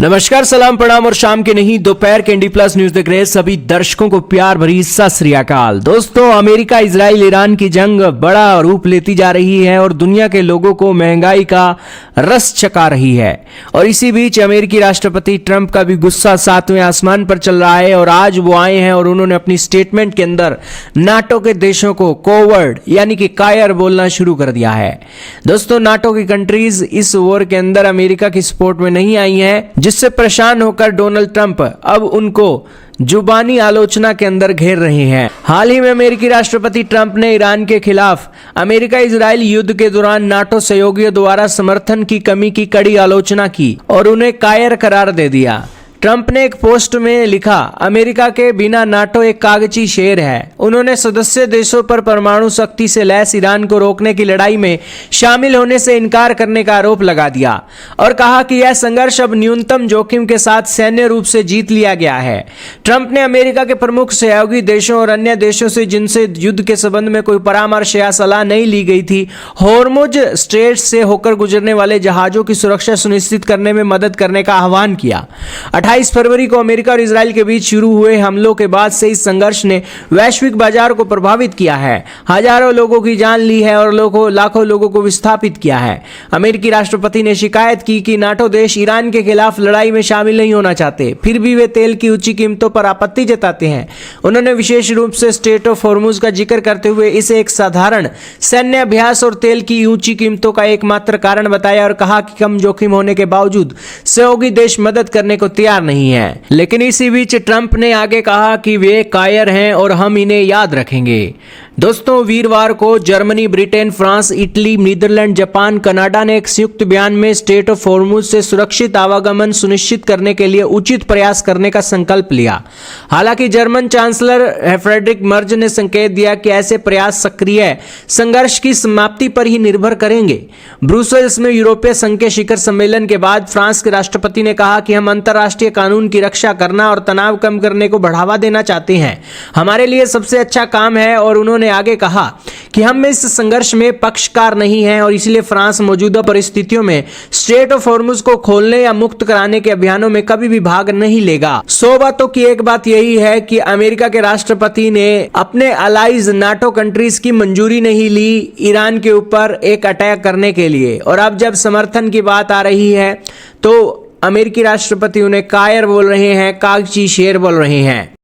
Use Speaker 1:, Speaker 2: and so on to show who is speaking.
Speaker 1: नमस्कार, सलाम, प्रणाम और शाम के नहीं दोपहर के ND+ न्यूज देख रहे सभी दर्शकों को प्यार भरी सत श्री अकाल। दोस्तों, अमेरिका इजराइल ईरान की जंग बड़ा रूप लेती जा रही है और दुनिया के लोगों को महंगाई का रस चखा रही है। और इसी बीच अमेरिकी राष्ट्रपति ट्रंप का भी गुस्सा 7वें आसमान पर चल रहा है और आज वो आए हैं और उन्होंने अपनी स्टेटमेंट के अंदर नाटो के देशों को कोवर्ड यानी कि कायर बोलना शुरू कर दिया है। दोस्तों, नाटो की कंट्रीज इस वॉर के अंदर अमेरिका की सपोर्ट में नहीं आई हैं, जिससे परेशान होकर डोनाल्ड ट्रंप अब उनको जुबानी आलोचना के अंदर घेर रहे हैं। हाल ही में अमेरिकी राष्ट्रपति ट्रंप ने ईरान के खिलाफ अमेरिका इजराइल युद्ध के दौरान नाटो सहयोगियों द्वारा समर्थन की कमी की कड़ी आलोचना की और उन्हें कायर करार दे दिया। ट्रंप ने एक पोस्ट में लिखा, अमेरिका के बिना नाटो एक कागजी शेर है। उन्होंने सदस्य देशों पर परमाणु शक्ति से लैस ईरान को रोकने की लड़ाई में शामिल होने से इनकार करने का आरोप लगा दिया और कहा कि यह संघर्ष अब न्यूनतम जोखिम के साथ सैन्य रूप से जीत लिया गया है। ट्रंप ने अमेरिका के प्रमुख सहयोगी देशों और अन्य देशों से जिनसे युद्ध के संबंध में कोई परामर्श या सलाह नहीं ली गई थी, होर्मुज स्ट्रेट से होकर गुजरने वाले जहाजों की सुरक्षा सुनिश्चित करने में मदद करने का आह्वान किया। 28 फरवरी को अमेरिका और इजराइल के बीच शुरू हुए हमलों के बाद से इस संघर्ष ने वैश्विक बाजार को प्रभावित किया है, हजारों लोगों की जान ली है और लाखों लोगों को विस्थापित किया है। अमेरिकी राष्ट्रपति ने शिकायत की कि नाटो देश ईरान के खिलाफ लड़ाई में शामिल नहीं होना चाहते, फिर भी वे तेल की ऊंची कीमतों पर आपत्ति जताते हैं। उन्होंने विशेष रूप से स्ट्रेट ऑफ हॉर्मुज का जिक्र करते हुए इसे एक साधारण सैन्य अभ्यास और तेल की ऊंची कीमतों का एकमात्र कारण बताया और कहा कि कम जोखिम होने के बावजूद सहयोगी देश मदद करने को तैयार नहीं है। लेकिन इसी बीच ट्रंप ने आगे कहा कि वे कायर हैं और हम इन्हें याद रखेंगे। दोस्तों, वीरवार को Germany, Britain, France, Italy, Netherland, Japan, Canada ने एक संयुक्त बयान में स्ट्रेट ऑफ हॉर्मुज से सुरक्षित आवागमन सुनिश्चित करने के लिए उचित प्रयास करने का संकल्प लिया। हालांकि जर्मन चांसलर फ्रेडरिक मर्ज ने संकेत दिया कि ऐसे प्रयास सक्रिय संघर्ष की समाप्ति पर ही निर्भर करेंगे। ब्रुसेल्स में यूरोपीय संघ के शिखर सम्मेलन के बाद फ्रांस के राष्ट्रपति ने कहा कि हम अंतर्राष्ट्रीय कानून की रक्षा करना और तनाव कम करने को बढ़ावा देना चाहते हैं। हमारे लिए सबसे अच्छा काम है। और उन्होंने आगे कहा कि हम इस संघर्ष में पक्षकार नहीं हैं और इसलिए फ्रांस मौजूदा परिस्थितियों में स्ट्रेट ऑफ हॉर्मुज को खोलने या मुक्त कराने के अभियानों में कभी भी भाग नहीं लेगा। 100 बातों की एक बात यही है कि अमेरिका के राष्ट्रपति ने अपने अलाइज नाटो कंट्रीज की मंजूरी नहीं ली ईरान के ऊपर एक अटैक करने के लिए। और अब जब समर्थन की बात आ रही है तो अमेरिकी राष्ट्रपति उन्हें कायर बोल रहे हैं, कागजी शेर बोल रहे हैं।